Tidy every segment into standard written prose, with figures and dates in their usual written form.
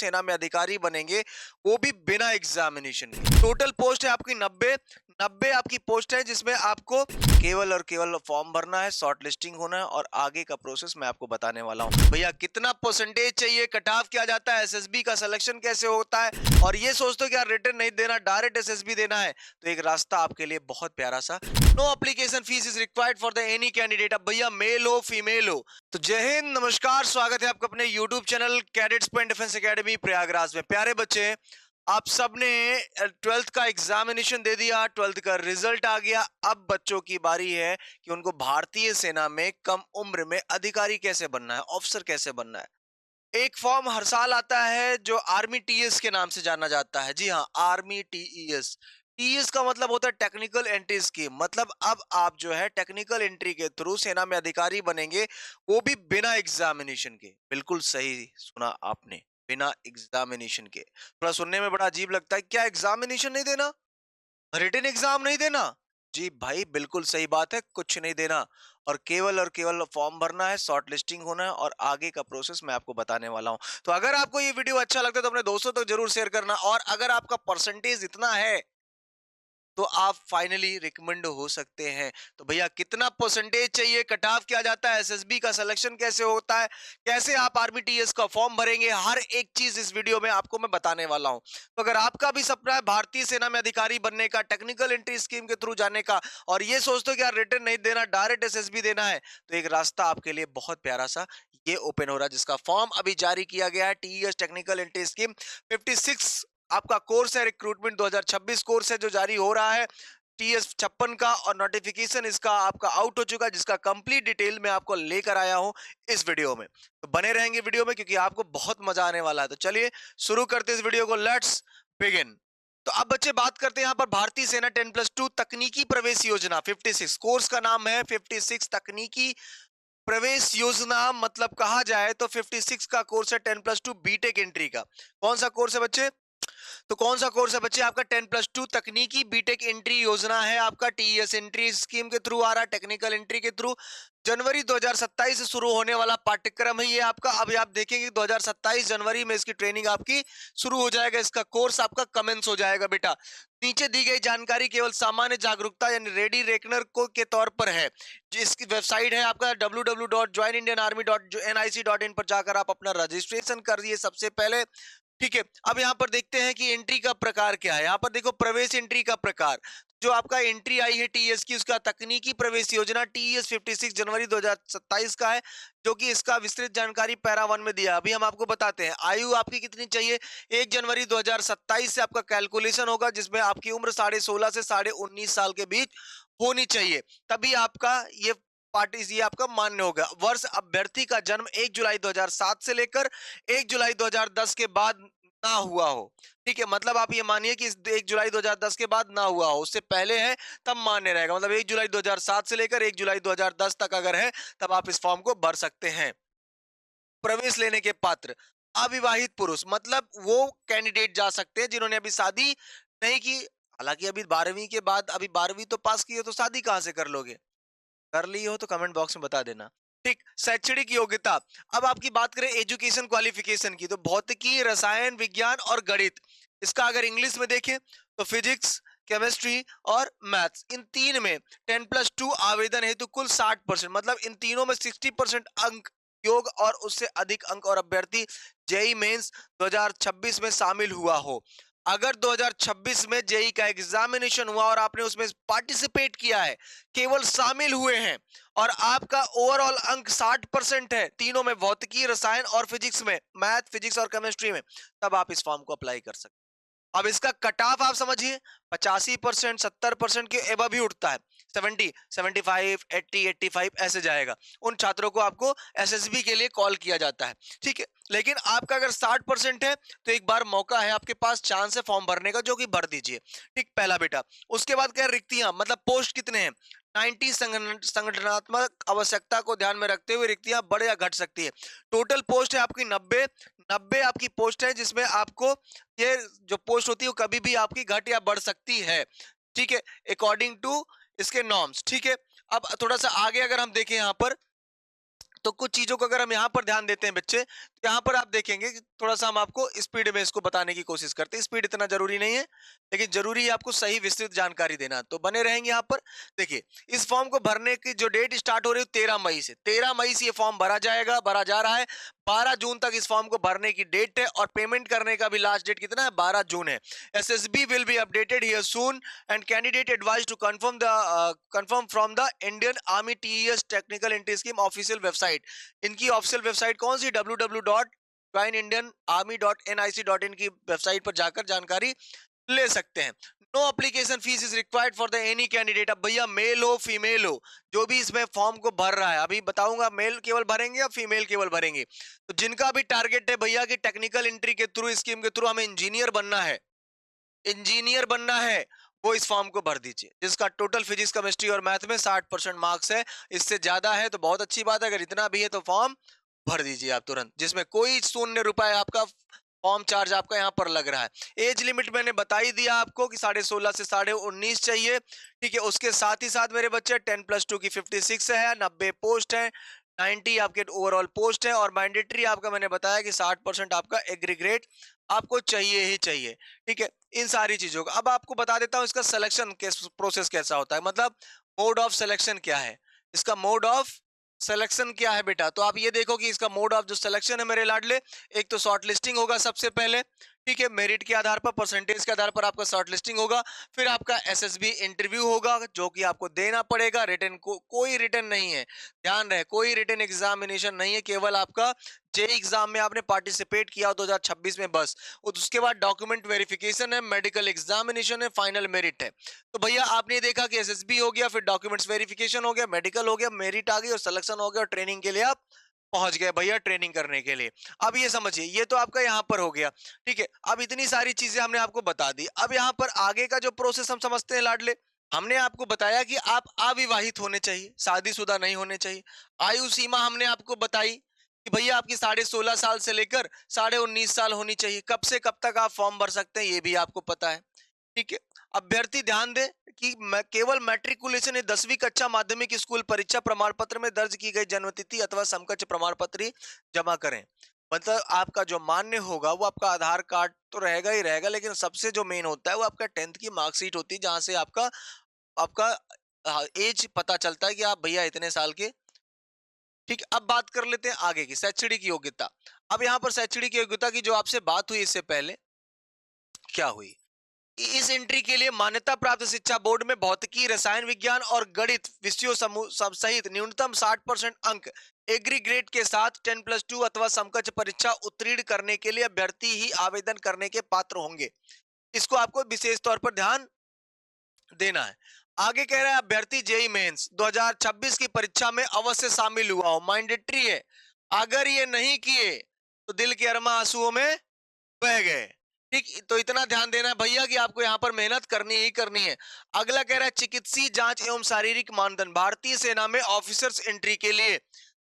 सेना में अधिकारी बनेंगे, वो भी बिना एग्जामिनेशन के। टोटल पोस्ट है आपकी 90। 90 आपकी पोस्ट है जिसमें आपको केवल और केवल फॉर्म भरना है, शॉर्ट लिस्टिंग होना है और आगे का प्रोसेस मैं आपको बताने वाला हूँ। भैया कितना परसेंटेज चाहिए, कट ऑफ क्या जाता है, एसएसबी का सिलेक्शन कैसे होता है, और ये सोचते हो कि यार रिटर्न नहीं देना, डायरेक्ट एसएसबी देना है, तो एक रास्ता आपके लिए बहुत प्यारा सा। No application fee is required for the any candidate. अब भैया मेल हो फीमेल हो, तो जय हिंद, नमस्कार, स्वागत है आपका अपने YouTube channel cadets point defence academy Prayagraj में। प्यारे बच्चे, आप सबने 12th का एग्जामिनेशन दे दिया, 12th का रिजल्ट आ गया। अब बच्चों की बारी है कि उनको भारतीय सेना में कम उम्र में अधिकारी कैसे बनना है, ऑफिसर कैसे बनना है। एक फॉर्म हर साल आता है जो आर्मी टीएस के नाम से जाना जाता है। जी हाँ, आर्मी टीईएस। टीईएस का मतलब होता है टेक्निकल एंट्री स्कीम। मतलब अब आप जो है टेक्निकल एंट्री के थ्रू सेना में अधिकारी बनेंगे, वो भी बिना एग्जामिनेशन के। बिल्कुल सही सुना आपने, बिना एग्जामिनेशन के। थोड़ा सुनने में बड़ा अजीब लगता है, क्या एग्जामिनेशन नहीं देना, रिटन एग्जाम नहीं देना? जी भाई, बिल्कुल सही बात है, कुछ नहीं देना और केवल फॉर्म भरना है, शॉर्ट लिस्टिंग होना है और आगे का प्रोसेस मैं आपको बताने वाला हूं। तो अगर आपको ये वीडियो अच्छा लगता है तो अपने दोस्तों तक जरूर शेयर करना, और अगर आपका परसेंटेज इतना है तो आप फाइनली रिकमेंड हो सकते हैं। तो भैया कितना परसेंटेज चाहिए, कट ऑफ क्या जाता है, एसएसबी का सिलेक्शन कैसे होता है, कैसे आप आर्मी टीएस का फॉर्म भरेंगे, हर एक चीज इस वीडियो में आपको मैं बताने वाला हूं। तो अगर आपका भी सपना है भारतीय सेना में अधिकारी बनने का, टेक्निकल एंट्री स्कीम के थ्रू जाने का, और ये सोचते हो कि यार रिटर्न नहीं देना, डायरेक्ट एसएसबी देना है, तो एक रास्ता आपके लिए बहुत प्यारा सा ये ओपन हो रहा है, जिसका फॉर्म अभी जारी किया गया है। टीईएस टेक्निकल एंट्री स्कीम 56 आपका कोर्स है, रिक्रूटमेंट 2026 कोर्स है जो जारी हो रहा है टीएस 56 का, और नोटिफिकेशन इसका आपका आउट हो चुका है, जिसका कंप्लीट डिटेल मैं आपको लेकर आया हूं इस वीडियो में। तो बने रहेंगे वीडियो में क्योंकि आपको बहुत मजा आने वाला है। तो चलिए शुरू करते हैं इस वीडियो को, लेट्स बिगिन। तो अब बच्चे बात करते हैं यहाँ पर भारतीय सेना 10+2 तकनीकी प्रवेश योजना 56। कोर्स का नाम है 56 तकनीकी प्रवेश योजना। मतलब कहा जाए तो 56 का कोर्स है 10+2 बीटेक एंट्री का। कौन सा कोर्स है बच्चे? तो कौन सा कोर्स है बच्चे? आपका 10+2 तकनीकी बीटेक एंट्री योजना है। आपका टीएस एंट्री स्कीम के थ्रू आ रहा है, टेक्निकल एंट्री के थ्रू। जनवरी 2027 से शुरू होने वाला पाठ्यक्रम है ये आपका। अभी आप देखेंगे 2027 जनवरी में इसकी ट्रेनिंग आपकी शुरू हो जाएगा, इसका कोर्स आपका कमेंस हो जाएगा बेटा। नीचे दी गई जानकारी केवल सामान्य जागरूकता यानी रेडी रेकनर को के तौर पर है। जिसकी वेबसाइट है आपका www.joinindianarmy.nic.in पर जाकर आप अपना रजिस्ट्रेशन कर दिए सबसे पहले। ठीक है, अब यहाँ पर देखते हैं कि एंट्री का प्रकार क्या है। यहाँ पर देखो प्रवेश एंट्री का प्रकार, जो आपका एंट्री आई है टीएस की, उसका तकनीकी प्रवेश योजना टीएस 56 जनवरी 2027 का है, जो कि इसका विस्तृत जानकारी पैरा 1 में दिया। अभी हम आपको बताते हैं आयु आपकी कितनी चाहिए। 1 जनवरी 2027 से आपका कैलकुलेशन होगा, जिसमें आपकी उम्र 16.5 से 19.5 साल के बीच होनी चाहिए, तभी आपका ये पार्टी ये आपका मान्य होगा। वर्ष अभ्यर्थी का जन्म 1 जुलाई 2007 से लेकर 1 जुलाई 2010 के बाद ना हुआ हो। ठीक है, मतलब आप ये मानिए कि 1 जुलाई 2010 के बाद ना हुआ हो, उससे पहले है तब मान्य रहेगा। मतलब 1 जुलाई 2007 से लेकर 1 जुलाई 2010 तक अगर है तब आप इस फॉर्म को भर सकते हैं। प्रवेश लेने के पात्र अविवाहित पुरुष, मतलब वो कैंडिडेट जा सकते हैं जिन्होंने अभी शादी नहीं की। हालांकि अभी 12वीं के बाद, अभी 12वीं तो पास की हो तो शादी कहां से कर लोगे? कर ली हो तो कमेंट बॉक्स में बता देना। ठीक, शैक्षणिक योग्यता। अब आपकी बात करें एजुकेशन क्वालिफिकेशन की, तो भौतिकी, रसायन विज्ञान और गणित, इसका अगर इंग्लिश में देखें तो फिजिक्स, केमिस्ट्री और मैथ्स, इन तीन में 10+2 आवेदन हेतु कुल 60%, मतलब इन तीनों में 60% अंक योग और उससे अधिक अंक और अभ्यर्थी जेई मेंस 2026 में शामिल हुआ हो। अगर 2026 में जेई का एग्जामिनेशन हुआ और आपने उसमें पार्टिसिपेट किया है, केवल शामिल हुए हैं, और आपका ओवरऑल अंक 60% है तीनों में, भौतिकी, रसायन और फिजिक्स में, मैथ, फिजिक्स और केमिस्ट्री में, तब आप इस फॉर्म को अप्लाई कर सकते हैं। अब इसका कट ऑफ आप समझिए 85%, 70% के एबव ही उठता है। 70, 75, 80, 85 ऐसे जाएगा। उन छात्रों को आपको एसएसबी के लिए कॉल किया जाता है। ठीक है, लेकिन आपका अगर 60% है तो एक बार मौका है आपके पास, चांस है फॉर्म भरने का, जो कि भर दीजिए। ठीक, पहला बेटा। उसके बाद क्या, रिक्तियां, मतलब पोस्ट कितने हैं? 90 संगठनात्मक आवश्यकता को ध्यान में रखते हुए रिक्तियां बढ़ या घट सकती है। टोटल पोस्ट है आपकी 90। 90 आपकी पोस्ट है जिसमें आपको ये जो पोस्ट होती है वो कभी भी आपकी घट या बढ़ सकती है। ठीक है, अकॉर्डिंग टू इसके नॉर्म्स। ठीक है, अब थोड़ा सा आगे अगर हम देखें यहाँ पर तो कुछ चीजों को अगर हम यहाँ पर ध्यान देते हैं बच्चे, तो यहाँ पर आप देखेंगे कि थोड़ा सा हम आपको स्पीड में इसको बताने की कोशिश करते हैं। स्पीड इतना जरूरी नहीं है, लेकिन जरूरी है आपको सही विस्तृत जानकारी देना। तो बने रहेंगे यहाँ पर। देखिए, इस फॉर्म को भरने की जो डेट स्टार्ट हो रही है 13 मई से, 13 मई से ये फॉर्म भरा जाएगा, भरा जा रहा है। 12 जून तक इस फॉर्म को भरने की डेट है, और पेमेंट करने का भी लास्ट डेट कितना है, 12 जून है। SSB will be updated here soon, and candidate advise to confirm from the Indian Army TES technical entry scheme official website. इनकी ऑफिशियल वेबसाइट कौन सी, www.joinindianarmy.nic.in की वेबसाइट पर जाकर जानकारी ले सकते हैं। No application fee is required for the any candidate. अब भैया मेल हो फीमेल हो, जो भी इसमें फॉर्म को भर रहा है, अभी बताऊंगा मेल केवल भरेंगे या फीमेल केवल भरेंगे। तो जिनका भी टारगेट है भैया कि टेक्निकल एंट्री के थ्रू, स्कीम के थ्रू हमें इंजीनियर बनना है, इंजीनियर बनना है, वो इस फॉर्म को भर दीजिए। जिसका टोटल फिजिक्स केमिस्ट्री और मैथ में 60% मार्क्स है, इससे ज्यादा है तो बहुत अच्छी बात है, अगर इतना भी है तो फॉर्म भर दीजिए आप तुरंत, जिसमें कोई शून्य रुपए आपका फॉर्म चार्ज आपका यहाँ पर लग रहा है। एज लिमिट मैंने बता ही दिया आपको कि 16.5 से 19.5 चाहिए। ठीक है, उसके साथ ही साथ मेरे बच्चे 10+2 की 56 है, 90 पोस्ट है, 90 आपके ओवरऑल पोस्ट है, और मैंडेटरी आपका मैंने बताया कि 60% आपका एग्रीग्रेट आपको चाहिए ही चाहिए। ठीक है, इन सारी चीजों का अब आपको बता देता हूँ इसका सिलेक्शन प्रोसेस कैसा होता है, मतलब मोड ऑफ सिलेक्शन क्या है। इसका मोड ऑफ सिलेक्शन क्या है बेटा, तो आप ये देखो कि इसका मोड ऑफ जो सिलेक्शन है मेरे लाडले, एक तो शॉर्ट लिस्टिंग होगा सबसे पहले। ठीक है, मेरिट के आधार पर, परसेंटेज के आधार पर आपका शॉर्ट लिस्टिंग होगा। फिर आपका SSB इंटरव्यू होगा, जो कि आपको देना पड़ेगा। रिटन कोई रिटन नहीं है, ध्यान रहे, कोई रिटन एग्जामिनेशन नहीं है, केवल आपका जेई एग्जाम में आपने पार्टिसिपेट किया 2026 में बस। उसके बाद डॉक्यूमेंट वेरिफिकेशन है, मेडिकल एग्जामिनेशन है, फाइनल मेरिट है। तो भैया आपने देखा कि SSB हो गया, फिर डॉक्यूमेंट्स वेरिफिकेशन हो गया, मेडिकल हो गया, मेरिट आ गई और सिलेक्शन हो गया, और ट्रेनिंग के लिए आप पहुंच गए भैया, ट्रेनिंग करने के लिए। अब ये समझिए, ये तो आपका यहाँ पर हो गया। ठीक है, अब इतनी सारी चीजें हमने आपको बता दी। अब यहाँ पर आगे का जो प्रोसेस हम समझते हैं लाडले, हमने आपको बताया कि आप अविवाहित होने चाहिए, शादीशुदा नहीं होने चाहिए। आयु सीमा हमने आपको बताई कि भैया आपकी 16.5 साल से लेकर 19.5 साल होनी चाहिए। कब से कब तक आप फॉर्म भर सकते हैं ये भी आपको पता है। ठीक है, अभ्यर्थी ध्यान दें कि केवल मैट्रिकुलेशन या 10वीं कक्षा माध्यमिक स्कूल परीक्षा प्रमाण पत्र में दर्ज की गई जन्मतिथि अथवा समकक्ष प्रमाण पत्र ही जमा करें। मतलब आपका जो मान्य होगा वो आपका आधार कार्ड तो रहेगा ही रहेगा, लेकिन सबसे जो मेन होता है वो आपका 10th की मार्कशीट होती है, जहां से आपका आपका एज पता चलता है कि आप भैया इतने साल के। ठीक है, अब बात कर लेते हैं आगे की शैक्षणिक योग्यता। अब यहाँ पर शैक्षणिक योग्यता की जो आपसे बात हुई इससे पहले क्या हुई, इस एंट्री के लिए मान्यता प्राप्त शिक्षा बोर्ड में भौतिकी, रसायन विज्ञान और गणित विषयों समूह सब सहित न्यूनतम 60% अंक एग्रीग्रेड के साथ 10+2 अथवा समकक्ष परीक्षा उत्तीर्ण करने के लिए अभ्यर्थी ही आवेदन करने के पात्र होंगे। इसको आपको विशेष तौर पर ध्यान देना है। आगे कह रहा है अभ्यर्थी जेई मेंस 2026 की परीक्षा में अवश्य शामिल हुआ हो, मैंडेटरी है। अगर ये नहीं किए तो दिल के अरमा आंसुओं में बह गए। ठीक, तो इतना ध्यान देना है भैया कि आपको यहाँ पर मेहनत करनी ही करनी है। अगला कह रहा है चिकित्सीय जांच एवं शारीरिक मानदंड भारतीय सेना में ऑफिसर्स एंट्री के लिए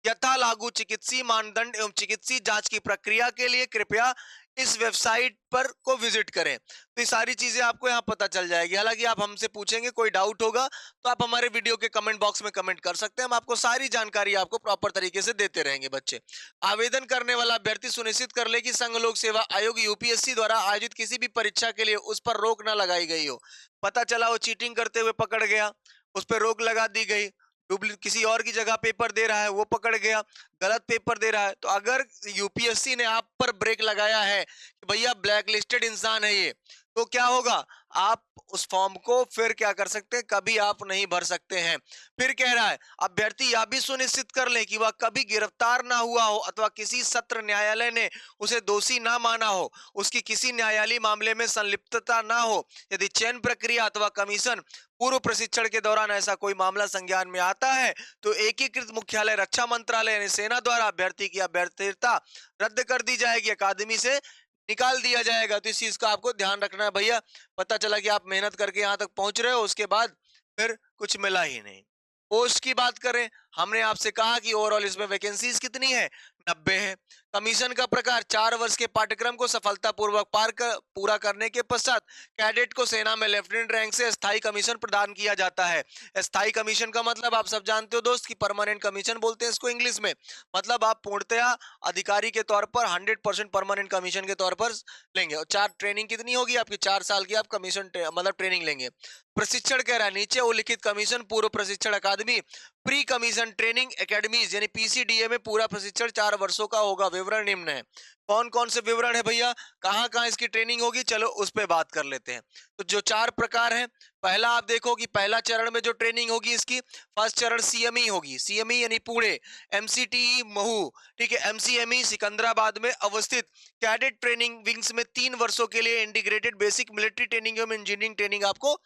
यथा लागू चिकित्सीय मानदंड एवं चिकित्सीय जांच की प्रक्रिया के लिए कृपया इस वेबसाइट पर को विजिट करें। तो ये सारी चीजें आपको यहाँ पता चल जाएगी। हालांकि आप हमसे पूछेंगे, कोई डाउट होगा तो आप हमारे वीडियो के कमेंट बॉक्स में कमेंट कर सकते हैं, हम आपको सारी जानकारी आपको प्रॉपर तरीके से देते रहेंगे बच्चे। आवेदन करने वाला अभ्यर्थी सुनिश्चित कर ले कि संघ लोक सेवा आयोग यूपीएससी द्वारा आयोजित किसी भी परीक्षा के लिए उस पर रोक न लगाई गई हो। पता चला वो चीटिंग करते हुए पकड़ गया, उस पर रोक लगा दी गई, डुप्लीकेट किसी और की जगह पेपर दे रहा है वो पकड़ गया, गलत पेपर दे रहा है, तो अगर यूपीएससी ने आप पर ब्रेक लगाया है कि भैया ब्लैक लिस्टेड इंसान है ये, तो क्या होगा, आप उस फॉर्म को फिर क्या कर सकते हैं, कभी आप नहीं भर सकते हैं। फिर कह रहा है अभ्यर्थी यह भी सुनिश्चित कर ले कि वह कभी गिरफ्तार ना हुआ हो अथवा किसी सत्र न्यायालय ने उसे दोषी ना माना हो, उसकी किसी न्यायालयी मामले में संलिप्तता ना हो। यदि चयन प्रक्रिया अथवा कमीशन पूर्व प्रशिक्षण के दौरान ऐसा कोई मामला संज्ञान में आता है तो एकीकृत मुख्यालय रक्षा मंत्रालय यानी सेना द्वारा अभ्यर्थी की अभ्यर्थीता रद्द कर दी जाएगी, अकादमी से निकाल दिया जाएगा। तो इस चीज का आपको ध्यान रखना है भैया। पता चला कि आप मेहनत करके यहाँ तक पहुंच रहे हो, उसके बाद फिर कुछ मिला ही नहीं। पोस्ट की बात करें, हमने आपसे कहा कि ओवरऑल इसमें वैकेंसीज कितनी है, 90 है। कमीशन का प्रकार, 4 वर्ष के पाठ्यक्रम को सफलतापूर्वक पूरा करने के पश्चात कैडेट को सेना में लेफ्टिनेंट रैंक से स्थायी कमीशन प्रदान किया जाता है। स्थायी कमीशन का मतलब आप सब जानते हो दोस्त कि परमानेंट कमीशन बोलते हैं इसको इंग्लिश में। मतलब आप पूर्णतया अधिकारी के तौर पर 100% परमानेंट कमीशन के तौर पर लेंगे। और 4 ट्रेनिंग कितनी होगी आपकी, 4 साल की आप कमीशन मतलब ट्रेनिंग लेंगे। प्रशिक्षण कह रहा है नीचे उल्लिखित कमीशन पूर्व प्रशिक्षण अकादमी प्री कमीशन ट्रेनिंग एकेडमीज यानी पीसीडीए में पूरा प्रशिक्षण 4 वर्षों का होगा। विवरण निम्न है। कौन कौन से विवरण है भैया, कहाँ कहाँ इसकी ट्रेनिंग होगी, चलो उस पर बात कर लेते हैं। तो जो 4 प्रकार है, पहला आप देखो कि पहला चरण में जो ट्रेनिंग होगी इसकी, फर्स्ट चरण सीएमई होगी, सीएमई यानी पुणे, एमसीटीई महू, ठीक है, एमसीएमई सिकंदराबाद में अवस्थित कैडेट ट्रेनिंग विंग्स में 3 वर्षों के लिए इंटीग्रेटेड बेसिक मिलिट्री ट्रेनिंग एवं इंजीनियरिंग ट्रेनिंग आपको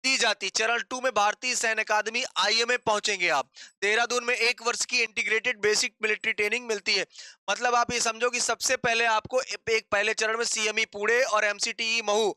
दी जाती। चरण 2 में भारतीय सैन्य अकादमी आईएमए पहुंचेंगे आप। देहरादून में 1 वर्ष की इंटीग्रेटेड बेसिक मिलिट्री ट्रेनिंग मिलती है। मतलब आप ये समझो कि सबसे पहले आपको एक पहले चरण में सीएमई पुणे और एमसीटीई महू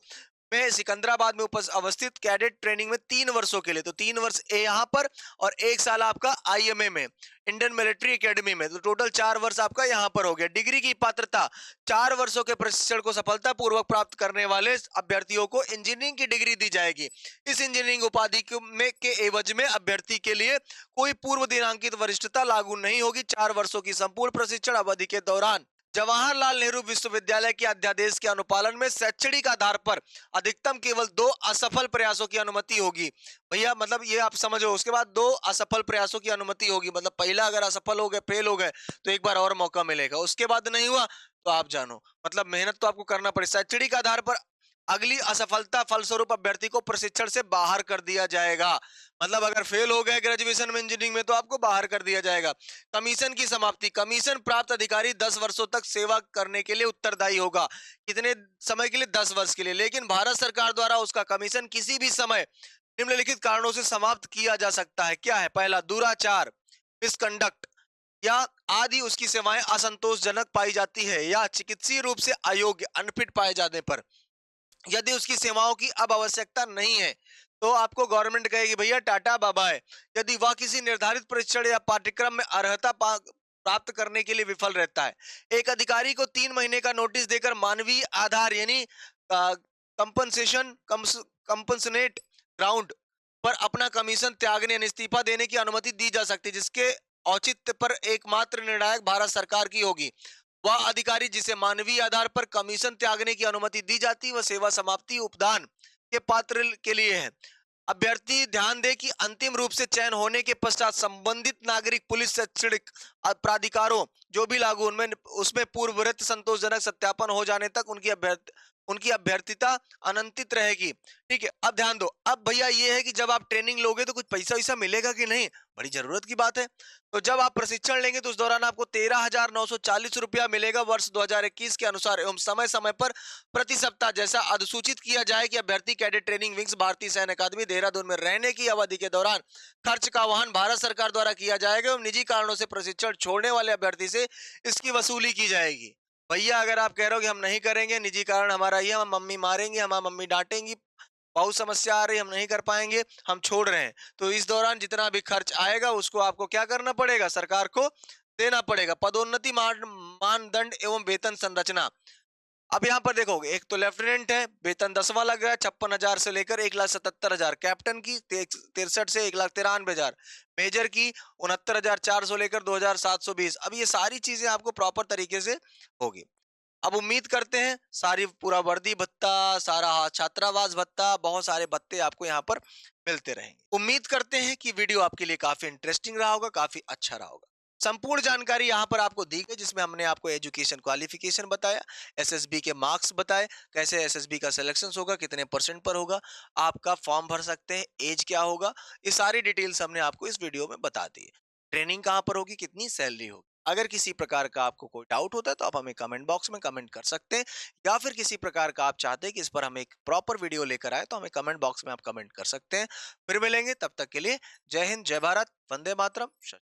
में सिकंदराबाद में अवस्थित कैडेट ट्रेनिंग में 3 वर्षों के लिए, तो 3 वर्ष यहाँ पर और 1 साल आपका आईएमए में, इंडियन मिलिट्री एकेडमी में, तो टोटल 4 वर्ष आपका यहाँ पर हो गया। डिग्री की पात्रता, 4 वर्षों के प्रशिक्षण को सफलतापूर्वक प्राप्त करने वाले अभ्यर्थियों को इंजीनियरिंग की डिग्री दी जाएगी। इस इंजीनियरिंग उपाधि के एवज में अभ्यर्थी के लिए कोई पूर्व दिनांकित वरिष्ठता लागू नहीं होगी। 4 वर्षों की संपूर्ण प्रशिक्षण अवधि के दौरान जवाहरलाल नेहरू विश्वविद्यालय के अध्यादेश के अनुपालन में शैक्षणिक आधार पर अधिकतम केवल 2 असफल प्रयासों की अनुमति होगी। भैया मतलब ये आप समझो, उसके बाद 2 असफल प्रयासों की अनुमति होगी। मतलब पहला अगर असफल हो गए, फेल हो गए, तो एक बार और मौका मिलेगा। उसके बाद नहीं हुआ तो आप जानो, मतलब मेहनत तो आपको करना पड़े। शैक्षणिक आधार पर अगली असफलता फलस्वरूप अभ्यर्थी को प्रशिक्षण से बाहर कर दिया जाएगा। मतलब अगर फेल हो गए ग्रेजुएशन में इंजीनियरिंग में तो आपको बाहर कर दिया जाएगा। कमीशन की समाप्ति, कमीशन प्राप्त अधिकारी 10 वर्षों तक सेवा करने के लिए उत्तरदायी होगा। कितने समय के लिए, 10 वर्ष के लिए। लेकिन भारत सरकार द्वारा उसका कमीशन किसी भी समय निम्नलिखित कारणों से समाप्त किया जा सकता है। क्या है, पहला दुराचार, मिसकंडक्ट, या आदि उसकी सेवाएं असंतोषजनक पाई जाती है, या चिकित्सीय रूप से अयोग्य अनफिट पाए जाने पर। यदि उसकी सेवाओं की अब आवश्यकता नहीं है तो आपको गवर्नमेंट कहेगी भैया टाटा बाय। यदि वह किसी निर्धारित प्रशिक्षण या पाठ्यक्रम में अर्हता प्राप्त करने के लिए विफल रहता है, एक अधिकारी को 3 महीने का नोटिस देकर मानवीय आधार यानी कंपनसेशन कंपनसेट ग्राउंड पर अपना कमीशन त्यागने यानी इस्तीफा देने की अनुमति दी जा सकती है, जिसके औचित्य पर एकमात्र निर्णायक भारत सरकार की होगी। वह अधिकारी जिसे मानवीय आधार पर कमीशन त्यागने की अनुमति दी जाती है वह सेवा समाप्ति उपदान के पात्र के लिए है। अभ्यर्थी ध्यान दे कि अंतिम रूप से चयन होने के पश्चात संबंधित नागरिक पुलिस शैक्षणिक प्राधिकारों जो भी लागू उनमें उसमें पूर्ववृत्त संतोषजनक सत्यापन हो जाने तक उनकी अभ्यर्थिता अनंतित रहेगी। ठीक है, अब ध्यान दो। अब भैया ये है कि जब आप ट्रेनिंग लोगे तो कुछ पैसा वैसा मिलेगा कि नहीं, बड़ी जरूरत की बात है। तो जब आप प्रशिक्षण लेंगे तो उस दौरान आपको 13,940 रुपया मिलेगा वर्ष 2021 के अनुसार, एवं समय समय पर प्रति सप्ताह जैसा अधिसूचित किया जाए कि अभ्यर्थी कैडेट ट्रेनिंग विंग्स भारतीय सैन्य अकादमी देहरादून में रहने की अवधि के दौरान खर्च का वहन भारत सरकार द्वारा किया जाएगा एवं निजी कारणों से प्रशिक्षण छोड़ने वाले अभ्यर्थी से इसकी वसूली की जाएगी। भैया अगर आप कह रहे हो कि हम नहीं करेंगे, निजी कारण हमारा ये, हम मम्मी मारेंगी, हमारी मम्मी डांटेंगी, बहुत समस्या आ रही, हम नहीं कर पाएंगे, हम छोड़ रहे हैं, तो इस दौरान जितना भी खर्च आएगा उसको आपको क्या करना पड़ेगा, सरकार को देना पड़ेगा। पदोन्नति मानदंड एवं वेतन संरचना। अब यहाँ पर देखोगे, एक तो लेफ्टिनेंट है, वेतन 10वां लग रहा है 56,000 से लेकर 1,77,000, कैप्टन की 63 से 1,93,000, मेजर की 69,400 लेकर 2,720। अब ये सारी चीजें आपको प्रॉपर तरीके से होगी। अब उम्मीद करते हैं सारी पूरा वर्दी भत्ता, सारा छात्रावास भत्ता, बहुत सारे भत्ते आपको यहाँ पर मिलते रहेंगे। उम्मीद करते हैं कि वीडियो आपके लिए काफी इंटरेस्टिंग रहा होगा, काफी अच्छा रहा होगा। संपूर्ण जानकारी यहाँ पर आपको दी गई, जिसमें हमने आपको एजुकेशन क्वालिफिकेशन बताया, एसएसबी के मार्क्स बताए, कैसे एसएसबी का सिलेक्शन होगा, कितने % पर होगा, आपका फॉर्म भर सकते हैं, एज क्या होगा, ये सारी डिटेल्स हमने आपको इस वीडियो में बता दी। ट्रेनिंग कहाँ पर होगी, कितनी सैलरी होगी। अगर किसी प्रकार का आपको कोई डाउट होता है तो आप हमें कमेंट बॉक्स में कमेंट कर सकते हैं, या फिर किसी प्रकार का आप चाहते हैं कि इस पर हम एक प्रॉपर वीडियो लेकर आए तो हमें कमेंट बॉक्स में आप कमेंट कर सकते हैं। फिर मिलेंगे, तब तक के लिए जय हिंद, जय भारत, वंदे मातरम।